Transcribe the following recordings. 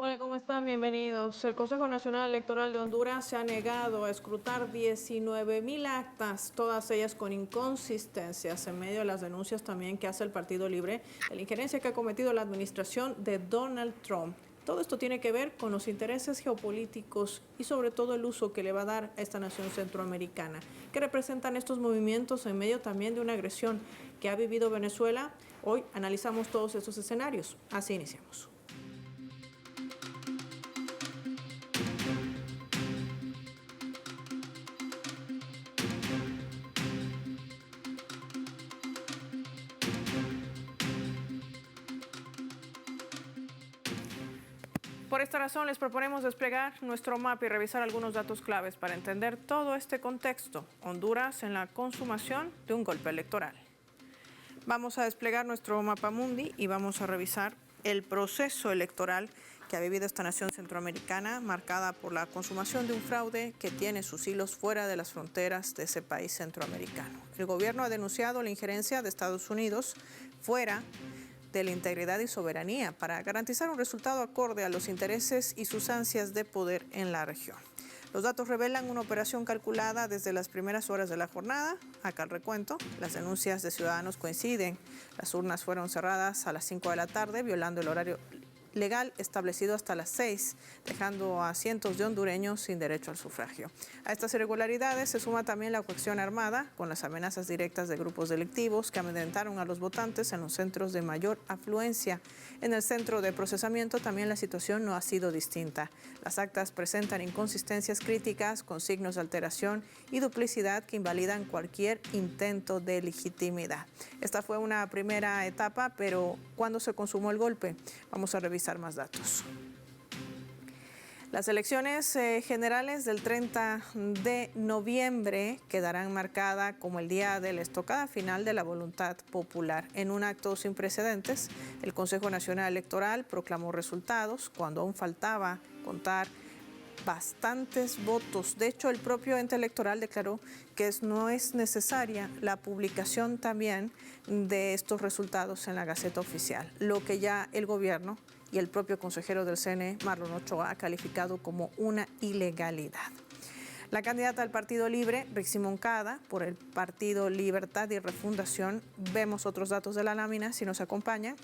Hola, ¿cómo están? Bienvenidos. El Consejo Nacional Electoral de Honduras se ha negado a escrutar 19,000 actas, todas ellas con inconsistencias, en medio de las denuncias también que hace el Partido Libre de la injerencia que ha cometido la administración de Donald Trump. Todo esto tiene que ver con los intereses geopolíticos y sobre todo el uso que le va a dar a esta nación centroamericana. ¿Qué representan estos movimientos en medio también de una agresión que ha vivido Venezuela? Hoy analizamos todos estos escenarios. Así iniciamos. Por esta razón les proponemos desplegar nuestro mapa y revisar algunos datos claves para entender todo este contexto. Honduras en la consumación de un golpe electoral. Vamos a desplegar nuestro mapa mundi y vamos a revisar el proceso electoral que ha vivido esta nación centroamericana, marcada por la consumación de un fraude que tiene sus hilos fuera de las fronteras de ese país centroamericano. El gobierno ha denunciado la injerencia de Estados Unidos fuera de la integridad y soberanía para garantizar un resultado acorde a los intereses y sus ansias de poder en la región. Los datos revelan una operación calculada desde las primeras horas de la jornada. Acá el recuento. Las denuncias de ciudadanos coinciden. Las urnas fueron cerradas a las 5 de la tarde, violando el horario legal establecido hasta las 6, dejando a cientos de hondureños sin derecho al sufragio. A estas irregularidades se suma también la coacción armada, con las amenazas directas de grupos delictivos que amedrentaron a los votantes en los centros de mayor afluencia. En el centro de procesamiento también la situación no ha sido distinta. Las actas presentan inconsistencias críticas con signos de alteración y duplicidad que invalidan cualquier intento de legitimidad. Esta fue una primera etapa, pero ¿cuándo se consumó el golpe? Vamos a revisar más datos. Las elecciones generales del 30 de noviembre quedarán marcadas como el día de la estocada final de la voluntad popular. En un acto sin precedentes, el Consejo Nacional Electoral proclamó resultados cuando aún faltaba contar bastantes votos. De hecho, el propio ente electoral declaró que no es necesaria la publicación también de estos resultados en la Gaceta Oficial, lo que ya el gobierno y el propio consejero del CNE, Marlon Ochoa, ha calificado como una ilegalidad. La candidata del Partido Libre, Rixi Moncada, por el Partido Libertad y Refundación, vemos otros datos de la lámina si nos acompañan,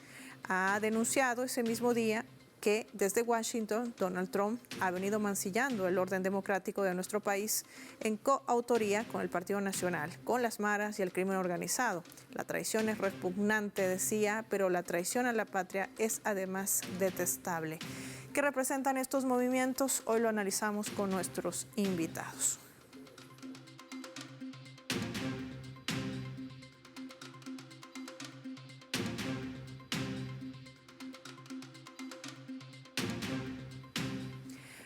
ha denunciado ese mismo día que desde Washington, Donald Trump ha venido mancillando el orden democrático de nuestro país en coautoría con el Partido Nacional, con las maras y el crimen organizado. La traición es repugnante, decía, pero la traición a la patria es además detestable. ¿Qué representan estos movimientos? Hoy lo analizamos con nuestros invitados.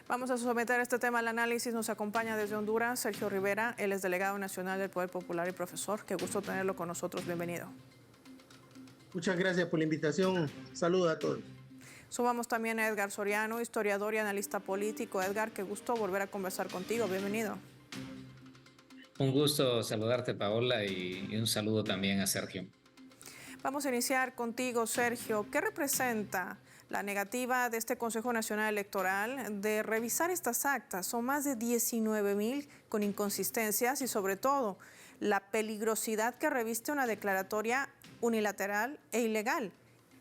Vamos a someter este tema al análisis. Nos acompaña desde Honduras Sergio Rivera. Él es delegado nacional del Poder Popular y profesor. Qué gusto tenerlo con nosotros. Bienvenido. Muchas gracias por la invitación. Saludos a todos. Sumamos también a Edgar Soriano, historiador y analista político. Edgar, qué gusto volver a conversar contigo. Bienvenido. Un gusto saludarte, Paola, y un saludo también a Sergio. Vamos a iniciar contigo, Sergio. ¿Qué representa la negativa de este Consejo Nacional Electoral de revisar estas actas? Son más de 19,000 con inconsistencias y sobre todo la peligrosidad que reviste una declaratoria unilateral e ilegal.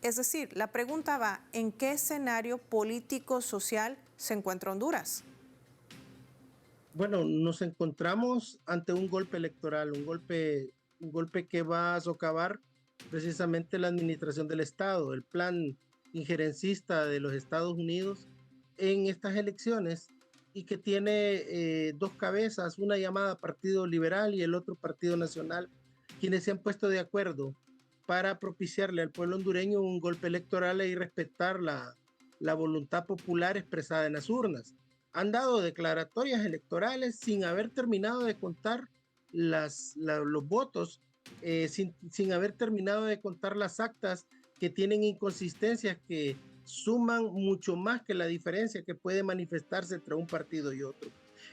Es decir, la pregunta va, ¿en qué escenario político-social se encuentra Honduras? Bueno, nos encontramos ante un golpe electoral, un golpe que va a socavar precisamente la administración del Estado, el plan injerencista de los Estados Unidos en estas elecciones y que tiene dos cabezas, una llamada Partido Liberal y el otro Partido Nacional, quienes se han puesto de acuerdo para propiciarle al pueblo hondureño un golpe electoral y respetar la voluntad popular expresada en las urnas. Han dado declaratorias electorales sin haber terminado de contar los votos, sin haber terminado de contar las actas que tienen inconsistencias que suman mucho más que la diferencia que puede manifestarse entre un partido y otro.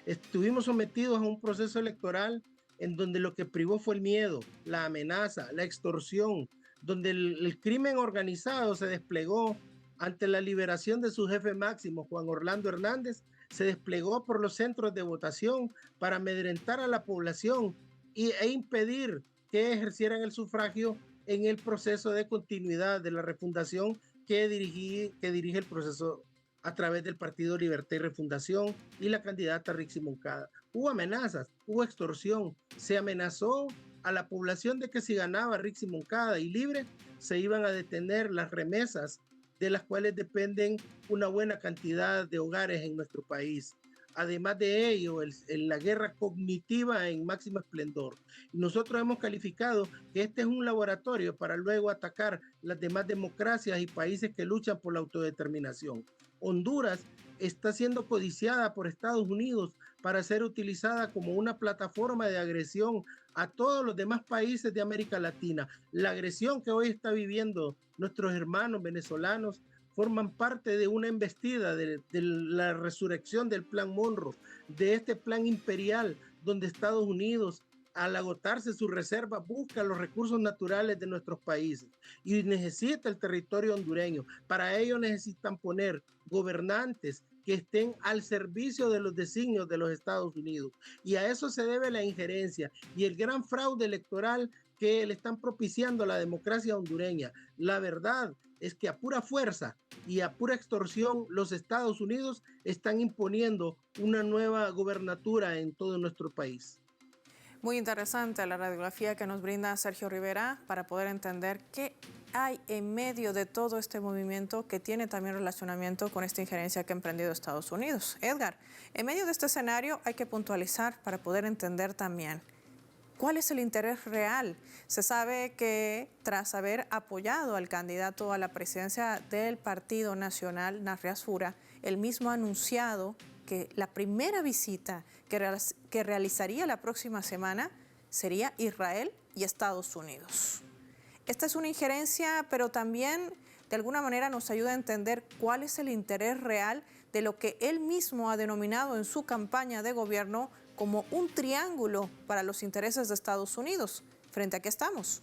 Estuvimos sometidos a un proceso electoral en donde lo que privó fue el miedo, la amenaza, la extorsión, donde el crimen organizado se desplegó ante la liberación de su jefe máximo, Juan Orlando Hernández, se desplegó por los centros de votación para amedrentar a la población e impedir que ejercieran el sufragio en el proceso de continuidad de la refundación que dirige el proceso a través del Partido Libertad y Refundación y la candidata Rixi Moncada. Hubo amenazas, hubo extorsión, se amenazó a la población de que si ganaba Rixi Moncada y Libre, se iban a detener las remesas de las cuales dependen una buena cantidad de hogares en nuestro país. Además de ello, la guerra cognitiva en máximo esplendor. Y nosotros hemos calificado que este es un laboratorio para luego atacar las demás democracias y países que luchan por la autodeterminación. Honduras está siendo codiciada por Estados Unidos para ser utilizada como una plataforma de agresión a todos los demás países de América Latina. La agresión que hoy está viviendo nuestros hermanos venezolanos forman parte de una embestida de la resurrección del Plan Monroe, de este plan imperial donde Estados Unidos, al agotarse sus reservas, busca los recursos naturales de nuestros países y necesita el territorio hondureño. Para ello necesitan poner gobernantes que estén al servicio de los designios de los Estados Unidos. Y a eso se debe la injerencia y el gran fraude electoral que le están propiciando a la democracia hondureña. La verdad es que a pura fuerza y a pura extorsión los Estados Unidos están imponiendo una nueva gobernatura en todo nuestro país. Muy interesante la radiografía que nos brinda Sergio Rivera para poder entender qué hay en medio de todo este movimiento que tiene también relacionamiento con esta injerencia que ha emprendido Estados Unidos. Edgar, en medio de este escenario hay que puntualizar para poder entender también ¿cuál es el interés real? Se sabe que tras haber apoyado al candidato a la presidencia del Partido Nacional, Narri Asfura, él mismo ha anunciado que la primera visita que realizaría la próxima semana sería Israel y Estados Unidos. Esta es una injerencia, pero también de alguna manera nos ayuda a entender cuál es el interés real de lo que él mismo ha denominado en su campaña de gobierno como un triángulo para los intereses de Estados Unidos. ¿Frente a qué estamos?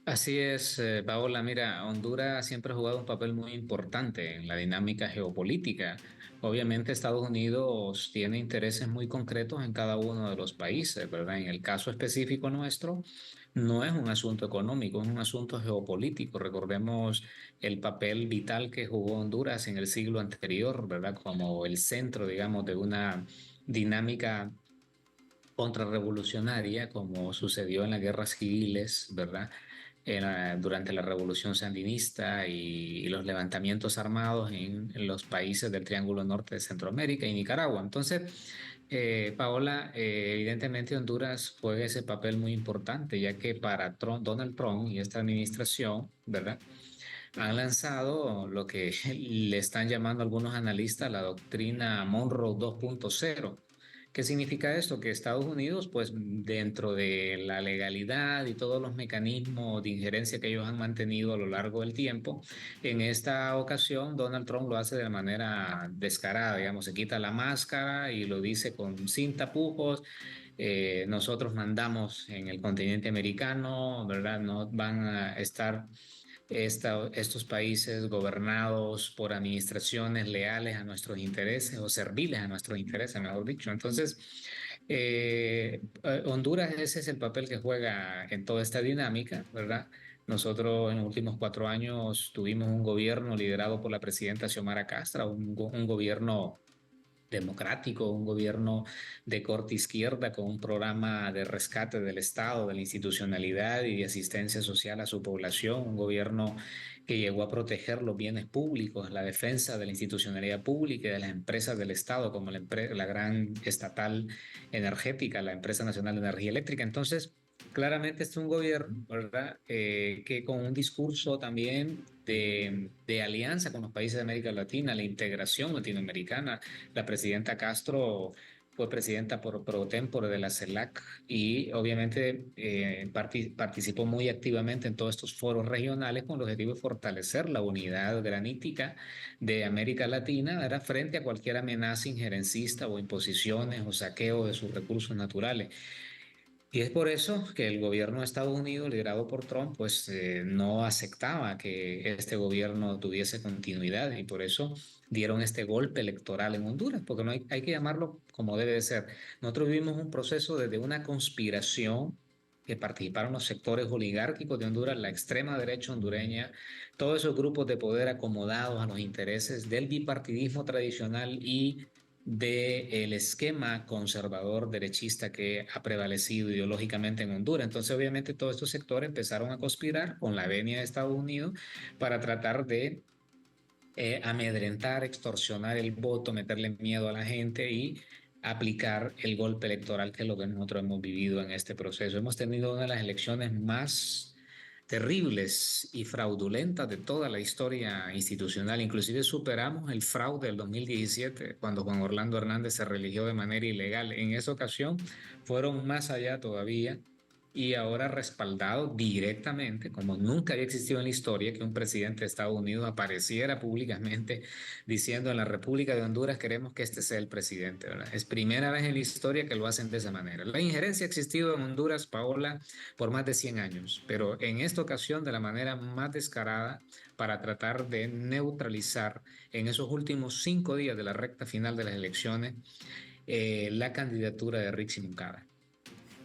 Así es, Paola. Mira, Honduras siempre ha jugado un papel muy importante en la dinámica geopolítica. Obviamente Estados Unidos tiene intereses muy concretos en cada uno de los países, ¿verdad? En el caso específico nuestro, no es un asunto económico, es un asunto geopolítico. Recordemos el papel vital que jugó Honduras en el siglo anterior, ¿verdad? Como el centro, digamos, de una dinámica contrarrevolucionaria, como sucedió en las guerras civiles, ¿verdad? Durante la Revolución Sandinista y los levantamientos armados en los países del Triángulo Norte de Centroamérica y Nicaragua. Entonces, Paola, evidentemente Honduras juega ese papel muy importante, ya que para Donald Trump y esta administración, ¿verdad? Han lanzado lo que le están llamando algunos analistas la doctrina Monroe 2.0. ¿Qué significa esto? Que Estados Unidos, pues dentro de la legalidad y todos los mecanismos de injerencia que ellos han mantenido a lo largo del tiempo, en esta ocasión Donald Trump lo hace de manera descarada, digamos, se quita la máscara y lo dice sin tapujos. Nosotros mandamos en el continente americano, ¿verdad? No van a estar estos países gobernados por administraciones leales a nuestros intereses o serviles a nuestros intereses, mejor dicho. Entonces, Honduras, ese es el papel que juega en toda esta dinámica, ¿verdad? Nosotros en los últimos 4 años tuvimos un gobierno liderado por la presidenta Xiomara Castro, un gobierno democrático, un gobierno de corte izquierda con un programa de rescate del Estado, de la institucionalidad y de asistencia social a su población, un gobierno que llegó a proteger los bienes públicos, la defensa de la institucionalidad pública y de las empresas del Estado, como la gran estatal energética, la Empresa Nacional de Energía Eléctrica. Entonces, claramente es un gobierno, ¿verdad? Que con un discurso también de alianza con los países de América Latina, la integración latinoamericana. La presidenta Castro fue presidenta pro tempore de la CELAC y obviamente participó muy activamente en todos estos foros regionales con el objetivo de fortalecer la unidad granítica de América Latina, era frente a cualquier amenaza injerencista o imposiciones o saqueo de sus recursos naturales. Y es por eso que el gobierno de Estados Unidos, liderado por Trump, pues no aceptaba que este gobierno tuviese continuidad y por eso dieron este golpe electoral en Honduras, porque no hay que llamarlo como debe de ser. Nosotros vivimos un proceso desde una conspiración que participaron los sectores oligárquicos de Honduras, la extrema derecha hondureña, todos esos grupos de poder acomodados a los intereses del bipartidismo tradicional y del esquema conservador derechista que ha prevalecido ideológicamente en Honduras. Entonces, obviamente, todos estos sectores empezaron a conspirar con la venia de Estados Unidos para tratar de amedrentar, extorsionar el voto, meterle miedo a la gente y aplicar el golpe electoral, que es lo que nosotros hemos vivido en este proceso. Hemos tenido una de las elecciones más terribles y fraudulentas de toda la historia institucional. Inclusive superamos el fraude del 2017, cuando Juan Orlando Hernández se religió de manera ilegal. En esa ocasión fueron más allá todavía y ahora respaldado directamente, como nunca había existido en la historia, que un presidente de Estados Unidos apareciera públicamente diciendo en la República de Honduras queremos que este sea el presidente, ¿verdad? Es primera vez en la historia que lo hacen de esa manera. La injerencia ha existido en Honduras, Paola, por más de 100 años, pero en esta ocasión de la manera más descarada para tratar de neutralizar en esos últimos 5 días de la recta final de las elecciones la candidatura de Rixi Moncada.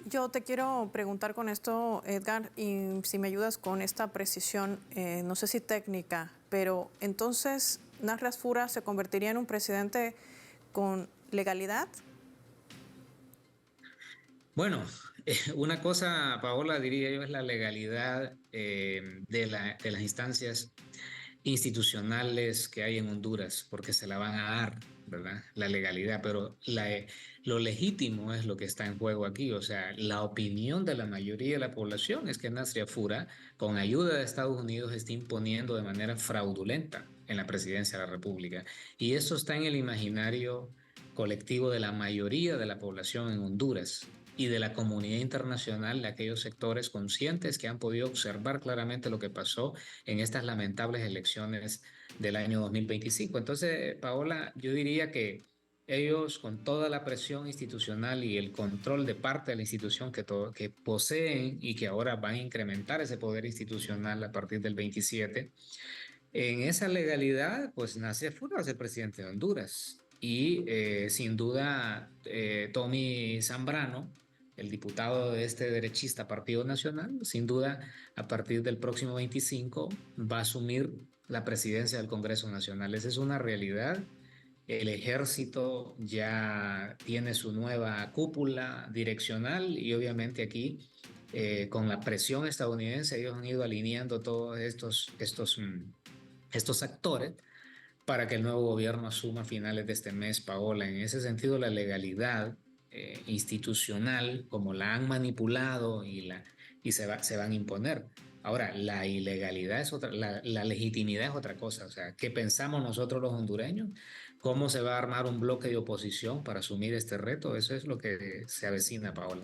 Yo te quiero preguntar con esto, Edgar, y si me ayudas con esta precisión, no sé si técnica, pero entonces Nasras Fura se convertiría en un presidente con legalidad. Bueno, una cosa, Paola, diría yo, es la legalidad de las instancias institucionales que hay en Honduras, porque se la van a dar, ¿verdad? La legalidad, pero lo legítimo es lo que está en juego aquí. O sea, la opinión de la mayoría de la población es que Nasria Fura, con ayuda de Estados Unidos, está imponiendo de manera fraudulenta en la presidencia de la República. Y eso está en el imaginario colectivo de la mayoría de la población en Honduras y de la comunidad internacional, de aquellos sectores conscientes que han podido observar claramente lo que pasó en estas lamentables elecciones del año 2025. Entonces, Paola, yo diría que ellos, con toda la presión institucional y el control de parte de la institución que poseen y que ahora van a incrementar ese poder institucional a partir del 27, en esa legalidad, pues Nasser Fura va a ser presidente de Honduras. Y sin duda, Tommy Zambrano, el diputado de este derechista Partido Nacional, sin duda, a partir del próximo 25 va a asumir la presidencia del Congreso Nacional. Esa es una realidad. El ejército ya tiene su nueva cúpula direccional y obviamente aquí, con la presión estadounidense, ellos han ido alineando todos estos actores para que el nuevo gobierno asuma a finales de este mes, Paola. En ese sentido, la legalidad institucional, como la han manipulado y se van a imponer. Ahora, la ilegalidad es otra, la legitimidad es otra cosa. O sea, ¿qué pensamos nosotros los hondureños? ¿Cómo se va a armar un bloque de oposición para asumir este reto? Eso es lo que se avecina, Paola.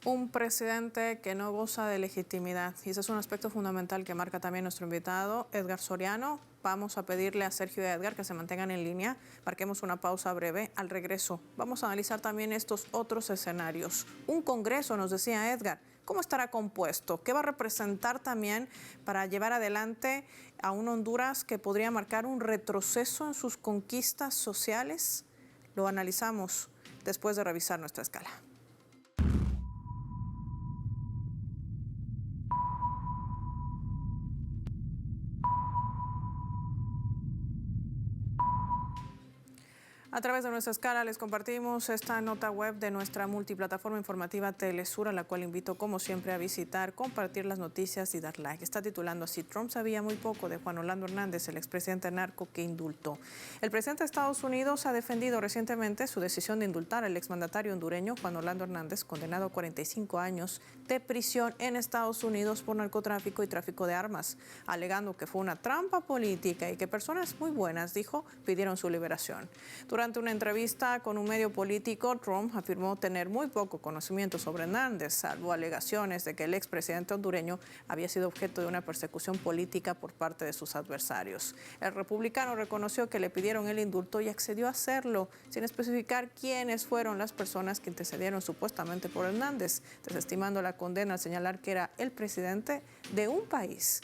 Un presidente que no goza de legitimidad. Y ese es un aspecto fundamental que marca también nuestro invitado, Edgar Soriano. Vamos a pedirle a Sergio y a Edgar que se mantengan en línea. Marquemos una pausa breve. Al regreso, vamos a analizar también estos otros escenarios. Un Congreso, nos decía Edgar, ¿cómo estará compuesto? ¿Qué va a representar también para llevar adelante a un Honduras que podría marcar un retroceso en sus conquistas sociales? Lo analizamos después de revisar nuestra escala. A través de nuestra escala les compartimos esta nota web de nuestra multiplataforma informativa Telesur, a la cual invito como siempre a visitar, compartir las noticias y dar like. Está titulando así: Trump sabía muy poco de Juan Orlando Hernández, el expresidente narco que indultó. El presidente de Estados Unidos ha defendido recientemente su decisión de indultar al exmandatario hondureño Juan Orlando Hernández, condenado a 45 años de prisión en Estados Unidos por narcotráfico y tráfico de armas, alegando que fue una trampa política y que personas muy buenas, dijo, pidieron su liberación. Durante Durante una entrevista con un medio político, Trump afirmó tener muy poco conocimiento sobre Hernández, salvo alegaciones de que el expresidente hondureño había sido objeto de una persecución política por parte de sus adversarios. El republicano reconoció que le pidieron el indulto y accedió a hacerlo, sin especificar quiénes fueron las personas que intercedieron supuestamente por Hernández, desestimando la condena al señalar que era el presidente de un país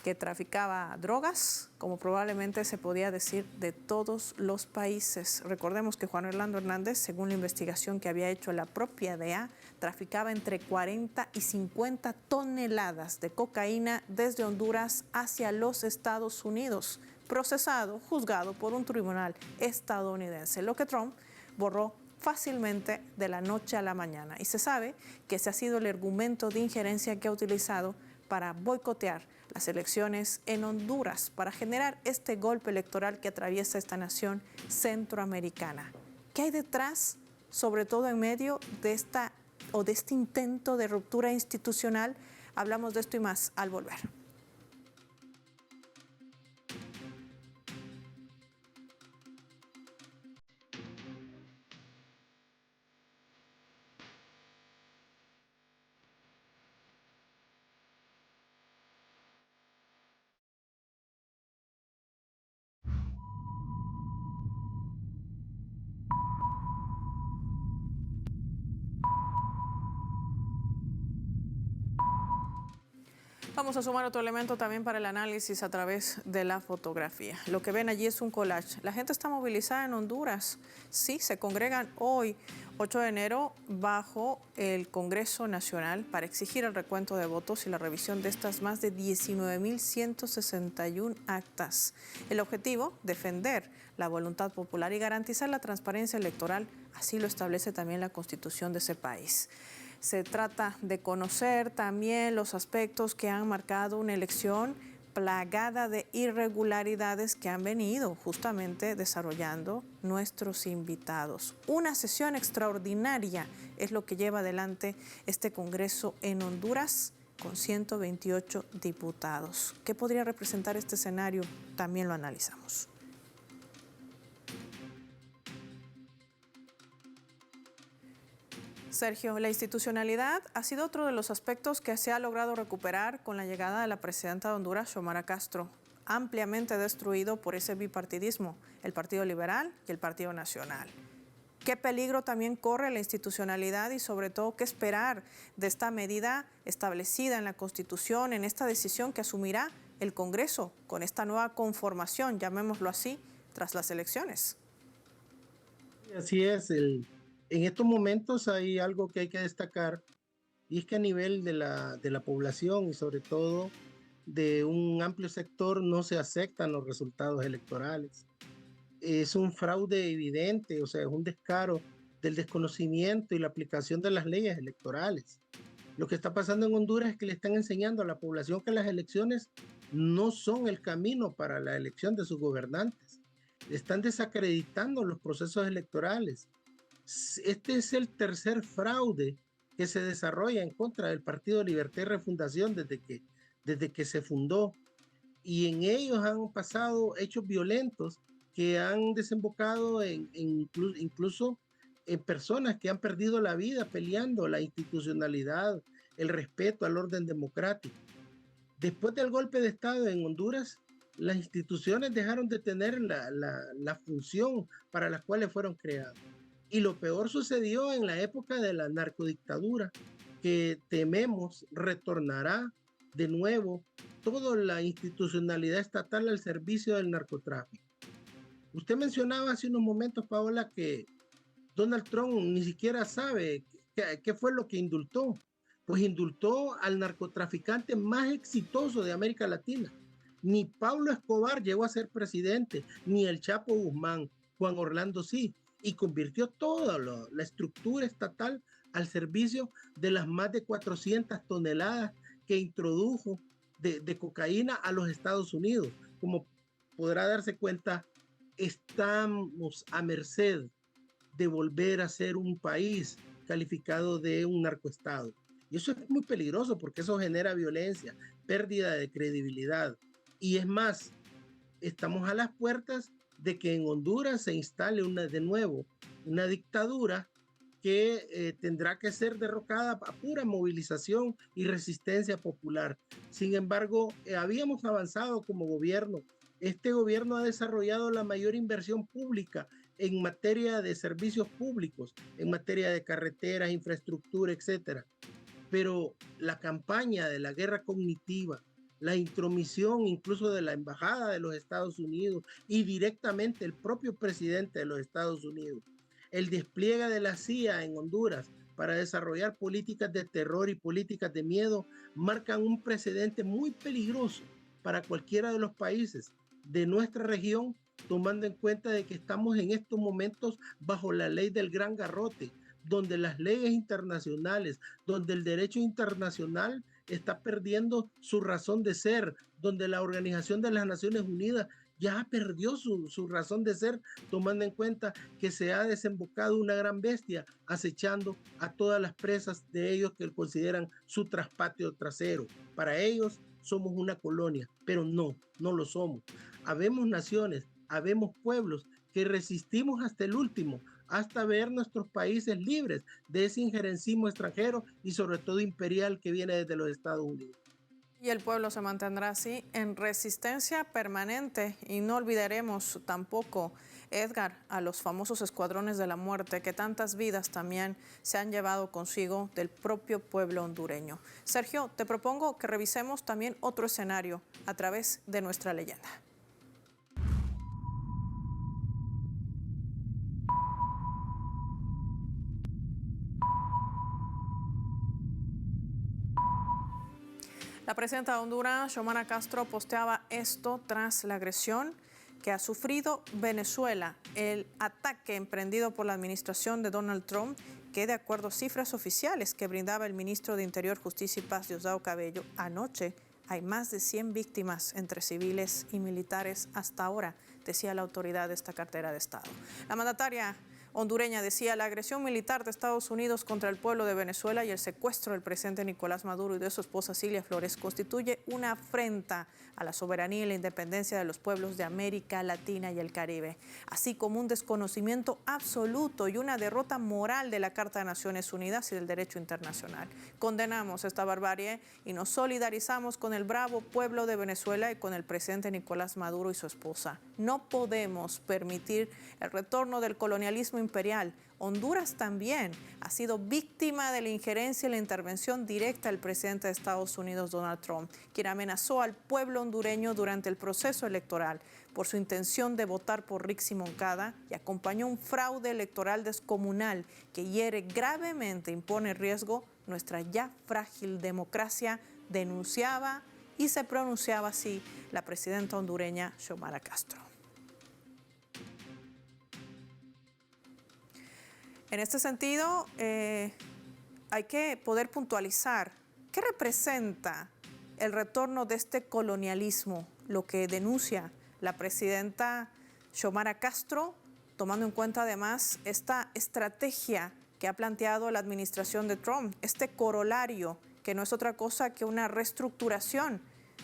que traficaba drogas, como probablemente se podía decir de todos los países. Recordemos que Juan Orlando Hernández, según la investigación que había hecho la propia DEA, traficaba entre 40 y 50 toneladas de cocaína desde Honduras hacia los Estados Unidos, procesado, juzgado por un tribunal estadounidense, lo que Trump borró fácilmente de la noche a la mañana. Y se sabe que ese ha sido el argumento de injerencia que ha utilizado para boicotear las elecciones en Honduras, para generar este golpe electoral que atraviesa esta nación centroamericana. ¿Qué hay detrás, sobre todo en medio de este intento de ruptura institucional? Hablamos de esto y más al volver. Vamos a sumar otro elemento también para el análisis a través de la fotografía. Lo que ven allí es un collage. La gente está movilizada en Honduras. Sí, se congregan hoy, 8 de enero, bajo el Congreso Nacional para exigir el recuento de votos y la revisión de estas más de 19.161 actas. El objetivo, defender la voluntad popular y garantizar la transparencia electoral. Así lo establece también la Constitución de ese país. Se trata de conocer también los aspectos que han marcado una elección plagada de irregularidades que han venido justamente desarrollando nuestros invitados. Una sesión extraordinaria es lo que lleva adelante este Congreso en Honduras con 128 diputados. ¿Qué podría representar este escenario? También lo analizamos. Sergio, la institucionalidad ha sido otro de los aspectos que se ha logrado recuperar con la llegada de la presidenta de Honduras, Xiomara Castro, ampliamente destruido por ese bipartidismo, el Partido Liberal y el Partido Nacional. ¿Qué peligro también corre la institucionalidad y sobre todo qué esperar de esta medida establecida en la Constitución, en esta decisión que asumirá el Congreso con esta nueva conformación, llamémoslo así, tras las elecciones? Así es, en estos momentos hay algo que hay que destacar y es que a nivel de la población y sobre todo de un amplio sector no se aceptan los resultados electorales. Es un fraude evidente, o sea, es un descaro del desconocimiento y la aplicación de las leyes electorales. Lo que está pasando en Honduras es que le están enseñando a la población que las elecciones no son el camino para la elección de sus gobernantes. Están desacreditando los procesos electorales. Este es el tercer fraude que se desarrolla en contra del Partido Libertad y Refundación desde que se fundó. Y en ellos han pasado hechos violentos que han desembocado incluso en personas que han perdido la vida peleando la institucionalidad, el respeto al orden democrático. Después del golpe de Estado en Honduras, las instituciones dejaron de tener la función para la cual fueron creadas. Y lo peor sucedió en la época de la narcodictadura, que tememos retornará de nuevo toda la institucionalidad estatal al servicio del narcotráfico. Usted mencionaba hace unos momentos, Paola, que Donald Trump ni siquiera sabe qué fue lo que indultó. Pues indultó al narcotraficante más exitoso de América Latina. Ni Pablo Escobar llegó a ser presidente, ni el Chapo Guzmán, Juan Orlando sí, y convirtió toda la estructura estatal al servicio de las más de 400 toneladas que introdujo de cocaína a los Estados Unidos. Como podrá darse cuenta, estamos a merced de volver a ser un país calificado de un narcoestado. Y eso es muy peligroso porque eso genera violencia, pérdida de credibilidad. Y es más, estamos a las puertas de que en Honduras se instale de nuevo una dictadura que tendrá que ser derrocada a pura movilización y resistencia popular. Sin embargo, habíamos avanzado como gobierno. Este gobierno ha desarrollado la mayor inversión pública en materia de servicios públicos, en materia de carreteras, infraestructura, etcétera. Pero la campaña de la guerra cognitiva, la intromisión incluso de la Embajada de los Estados Unidos y directamente el propio presidente de los Estados Unidos, el despliegue de la CIA en Honduras para desarrollar políticas de terror y políticas de miedo marcan un precedente muy peligroso para cualquiera de los países de nuestra región, tomando en cuenta de que estamos en estos momentos bajo la ley del gran garrote, donde las leyes internacionales, donde el derecho internacional está perdiendo su razón de ser, donde la Organización de las Naciones Unidas ya perdió su razón de ser, tomando en cuenta que se ha desembocado una gran bestia acechando a todas las presas de ellos que consideran su traspatio trasero. Para ellos somos una colonia, pero no lo somos. Habemos naciones, habemos pueblos que resistimos hasta el último, hasta ver nuestros países libres de ese injerencismo extranjero y sobre todo imperial que viene desde los Estados Unidos. Y el pueblo se mantendrá así en resistencia permanente. Y no olvidaremos tampoco, Edgar, a los famosos escuadrones de la muerte que tantas vidas también se han llevado consigo del propio pueblo hondureño. Sergio, te propongo que revisemos también otro escenario a través de nuestra leyenda. La presidenta de Honduras, Xiomara Castro, posteaba esto tras la agresión que ha sufrido Venezuela, el ataque emprendido por la administración de Donald Trump, que de acuerdo a cifras oficiales que brindaba el ministro de Interior, Justicia y Paz, Diosdado Cabello, anoche hay más de 100 víctimas entre civiles y militares hasta ahora, decía la autoridad de esta cartera de Estado. La mandataria hondureña decía: la agresión militar de Estados Unidos contra el pueblo de Venezuela y el secuestro del presidente Nicolás Maduro y de su esposa Cilia Flores constituye una afrenta a la soberanía y la independencia de los pueblos de América Latina y el Caribe, así como un desconocimiento absoluto y una derrota moral de la Carta de Naciones Unidas y del derecho internacional. Condenamos esta barbarie y nos solidarizamos con el bravo pueblo de Venezuela y con el presidente Nicolás Maduro y su esposa. No podemos permitir el retorno del colonialismo imperial. Honduras también ha sido víctima de la injerencia y la intervención directa del presidente de Estados Unidos, Donald Trump, quien amenazó al pueblo hondureño durante el proceso electoral por su intención de votar por Rixi Moncada y acompañó un fraude electoral descomunal que hiere gravemente, impone en riesgo nuestra ya frágil democracia, denunciaba y se pronunciaba así la presidenta hondureña Xiomara Castro. En este sentido, hay que poder puntualizar qué representa el retorno de este colonialismo, lo que denuncia la presidenta Xiomara Castro, tomando en cuenta además esta estrategia que ha planteado la administración de Trump, este corolario que no es otra cosa que una reestructuración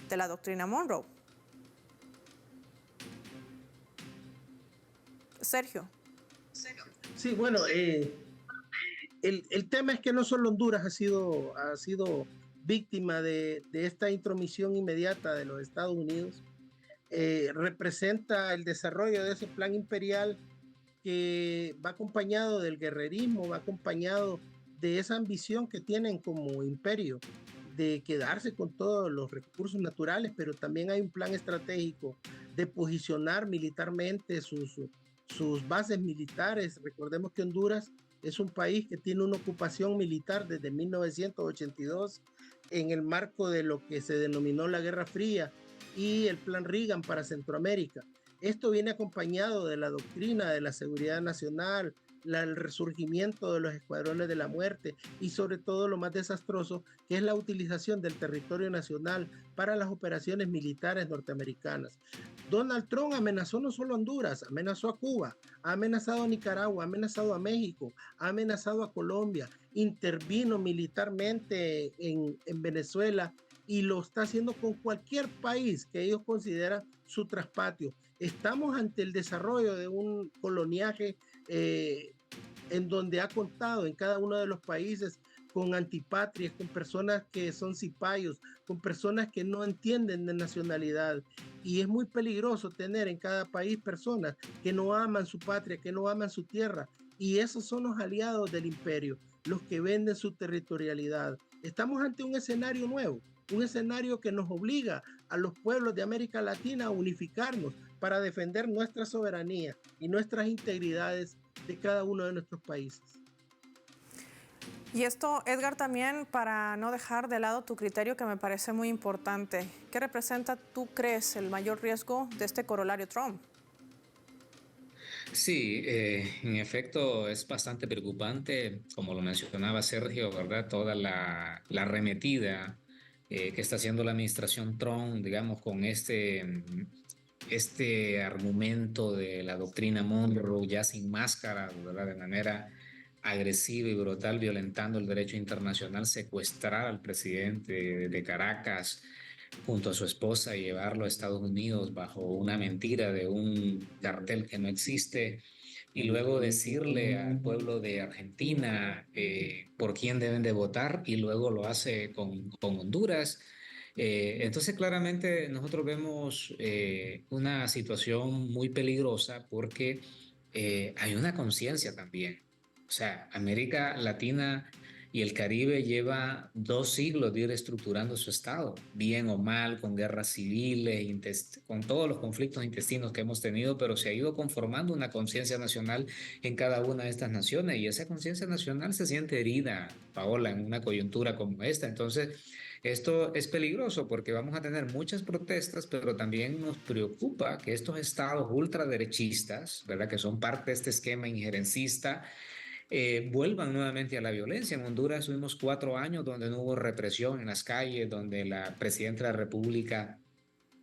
de la doctrina Monroe. Sergio. Sí, bueno, el tema es que no solo Honduras ha sido víctima de esta intromisión inmediata de los Estados Unidos. Representa el desarrollo de ese plan imperial que va acompañado del guerrerismo, va acompañado de esa ambición que tienen como imperio de quedarse con todos los recursos naturales, pero también hay un plan estratégico de posicionar militarmente sus bases militares. Recordemos que Honduras es un país que tiene una ocupación militar desde 1982 en el marco de lo que se denominó la Guerra Fría y el Plan Reagan para Centroamérica. Esto viene acompañado de la doctrina de la seguridad nacional, el resurgimiento de los escuadrones de la muerte y sobre todo lo más desastroso, que es la utilización del territorio nacional para las operaciones militares norteamericanas. Donald Trump amenazó no solo a Honduras, amenazó a Cuba, ha amenazado a Nicaragua, ha amenazado a México, ha amenazado a Colombia, intervino militarmente en Venezuela y lo está haciendo con cualquier país que ellos consideran su traspatio. Estamos ante el desarrollo de un coloniaje en donde ha contado en cada uno de los países con antipatrias, con personas que son cipayos, con personas que no entienden de nacionalidad. Y es muy peligroso tener en cada país personas que no aman su patria, que no aman su tierra. Y esos son los aliados del imperio, los que venden su territorialidad. Estamos ante un escenario nuevo, un escenario que nos obliga a los pueblos de América Latina a unificarnos para defender nuestra soberanía y nuestras integridades de cada uno de nuestros países. Y esto, Edgar, también para no dejar de lado tu criterio que me parece muy importante. ¿Qué representa, tú crees, el mayor riesgo de este corolario Trump? Sí, en efecto es bastante preocupante, como lo mencionaba Sergio, ¿verdad? Toda la arremetida que está haciendo la administración Trump, digamos, con este argumento de la doctrina Monroe ya sin máscara, ¿verdad? De manera agresiva y brutal, violentando el derecho internacional, secuestrar al presidente de Caracas junto a su esposa y llevarlo a Estados Unidos bajo una mentira de un cartel que no existe y luego decirle al pueblo de Argentina por quién deben de votar y luego lo hace con Honduras. Entonces, claramente nosotros vemos una situación muy peligrosa porque hay una conciencia también. O sea, América Latina y el Caribe lleva 2 siglos de ir estructurando su estado, bien o mal, con guerras civiles, con todos los conflictos intestinos que hemos tenido, pero se ha ido conformando una conciencia nacional en cada una de estas naciones y esa conciencia nacional se siente herida, Paola, en una coyuntura como esta. Entonces, esto es peligroso porque vamos a tener muchas protestas, pero también nos preocupa que estos estados ultraderechistas, ¿verdad?, que son parte de este esquema injerencista, vuelvan nuevamente a la violencia. En Honduras tuvimos 4 años donde no hubo represión en las calles, donde la presidenta de la República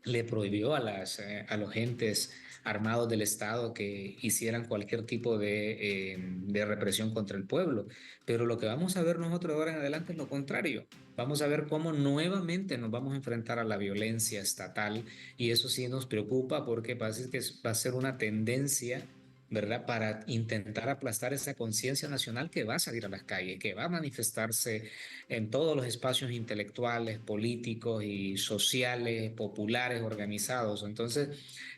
le prohibió a los agentes armados del Estado que hicieran cualquier tipo de represión contra el pueblo. Pero lo que vamos a ver nosotros ahora en adelante es lo contrario. Vamos a ver cómo nuevamente nos vamos a enfrentar a la violencia estatal y eso sí nos preocupa porque parece que va a ser una tendencia, ¿verdad?, para intentar aplastar esa conciencia nacional que va a salir a las calles, que va a manifestarse en todos los espacios intelectuales, políticos y sociales, populares, organizados. Entonces,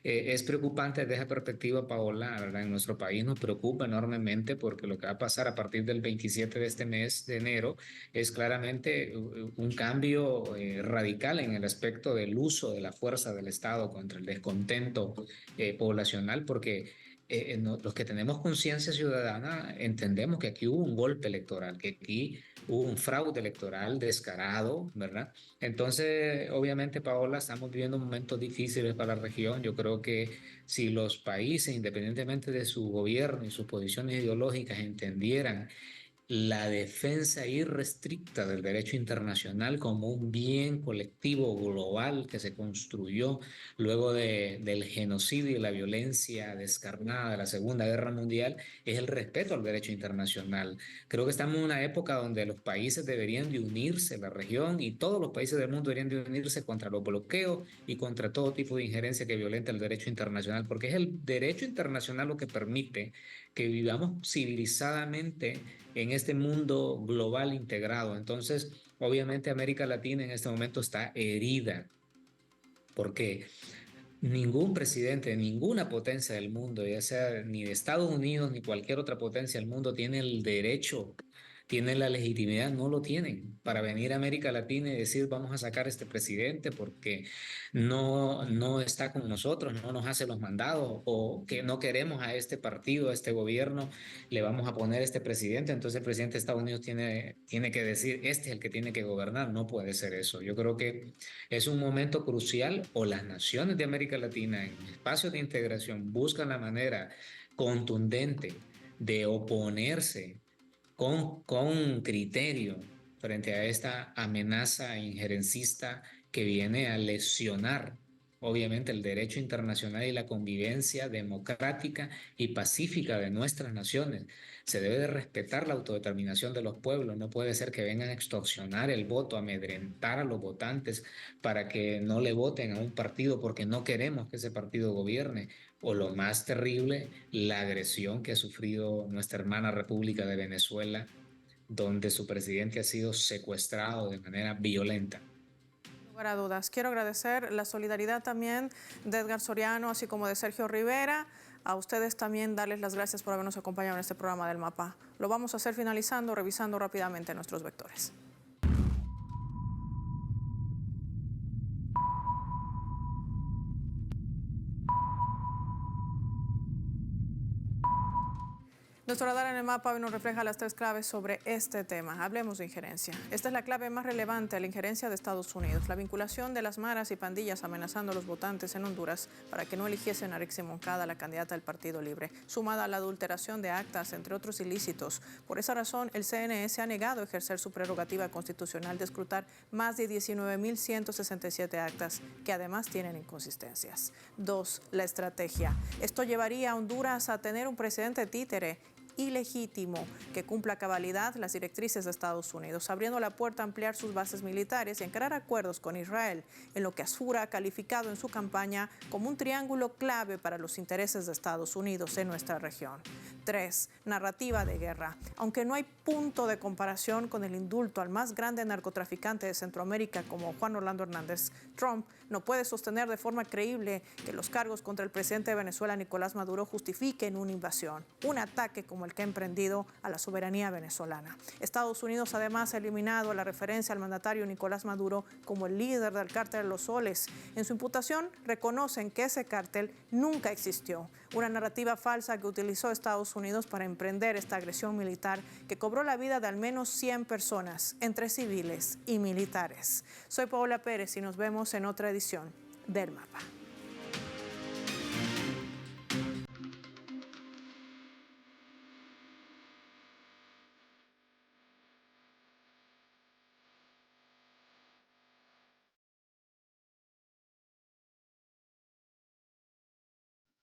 es preocupante desde esa perspectiva, Paola, ¿verdad? En nuestro país nos preocupa enormemente porque lo que va a pasar a partir del 27 de este mes de enero es claramente un cambio radical en el aspecto del uso de la fuerza del Estado contra el descontento poblacional, porque los que tenemos conciencia ciudadana entendemos que aquí hubo un golpe electoral, que aquí hubo un fraude electoral descarado, ¿verdad? Entonces, obviamente, Paola, estamos viviendo momentos difíciles para la región. Yo creo que si los países, independientemente de su gobierno y sus posiciones ideológicas, entendieran la defensa irrestricta del derecho internacional como un bien colectivo global que se construyó luego del genocidio y la violencia descarnada de la Segunda Guerra Mundial, es el respeto al derecho internacional. Creo que estamos en una época donde los países deberían de unirse, la región y todos los países del mundo deberían de unirse contra los bloqueos y contra todo tipo de injerencia que violenta el derecho internacional, porque es el derecho internacional lo que permite que vivamos civilizadamente en este mundo global integrado. Entonces, obviamente América Latina en este momento está herida porque ningún presidente de ninguna potencia del mundo, ya sea ni de Estados Unidos ni cualquier otra potencia del mundo, tiene el derecho, tiene la legitimidad, no lo tienen para venir a América Latina y decir vamos a sacar a este presidente porque no está con nosotros, no nos hace los mandados o que no queremos a este partido, a este gobierno, le vamos a poner a este presidente. Entonces el presidente de Estados Unidos tiene que decir, este es el que tiene que gobernar. No puede ser eso. Yo creo que es un momento crucial o las naciones de América Latina en espacios de integración buscan la manera contundente de oponerse con criterio frente a esta amenaza injerencista que viene a lesionar obviamente el derecho internacional y la convivencia democrática y pacífica de nuestras naciones. Se debe de respetar la autodeterminación de los pueblos. No puede ser que vengan a extorsionar el voto, a amedrentar a los votantes para que no le voten a un partido porque no queremos que ese partido gobierne. O lo más terrible, la agresión que ha sufrido nuestra hermana República de Venezuela, donde su presidente ha sido secuestrado de manera violenta. Sin lugar a dudas. Quiero agradecer la solidaridad también de Edgar Soriano, así como de Sergio Rivera. A ustedes también darles las gracias por habernos acompañado en este programa del Mapa. Lo vamos a hacer finalizando, revisando rápidamente nuestros vectores. Nuestro radar en el mapa hoy nos refleja las 3 claves sobre este tema. Hablemos de injerencia. Esta es la clave más relevante, la injerencia de Estados Unidos. La vinculación de las maras y pandillas amenazando a los votantes en Honduras para que no eligiesen a Rixi Moncada, la candidata del Partido Libre, sumada a la adulteración de actas, entre otros ilícitos. Por esa razón, el CNE se ha negado a ejercer su prerrogativa constitucional de escrutar más de 19.167 actas, que además tienen inconsistencias. 2. La estrategia. Esto llevaría a Honduras a tener un precedente títere ilegítimo que cumpla a cabalidad las directrices de Estados Unidos, abriendo la puerta a ampliar sus bases militares y encarar acuerdos con Israel, en lo que Asfura ha calificado en su campaña como un triángulo clave para los intereses de Estados Unidos en nuestra región. 3. Narrativa de guerra. Aunque no hay punto de comparación con el indulto al más grande narcotraficante de Centroamérica como Juan Orlando Hernández, Trump no puede sostener de forma creíble que los cargos contra el presidente de Venezuela, Nicolás Maduro, justifiquen una invasión, un ataque como el que ha emprendido a la soberanía venezolana. Estados Unidos además ha eliminado la referencia al mandatario Nicolás Maduro como el líder del cártel de los Soles. En su imputación reconocen que ese cártel nunca existió, una narrativa falsa que utilizó Estados Unidos para emprender esta agresión militar que cobró la vida de al menos 100 personas, entre civiles y militares. Soy Paola Pérez y nos vemos en otra edición del Mapa.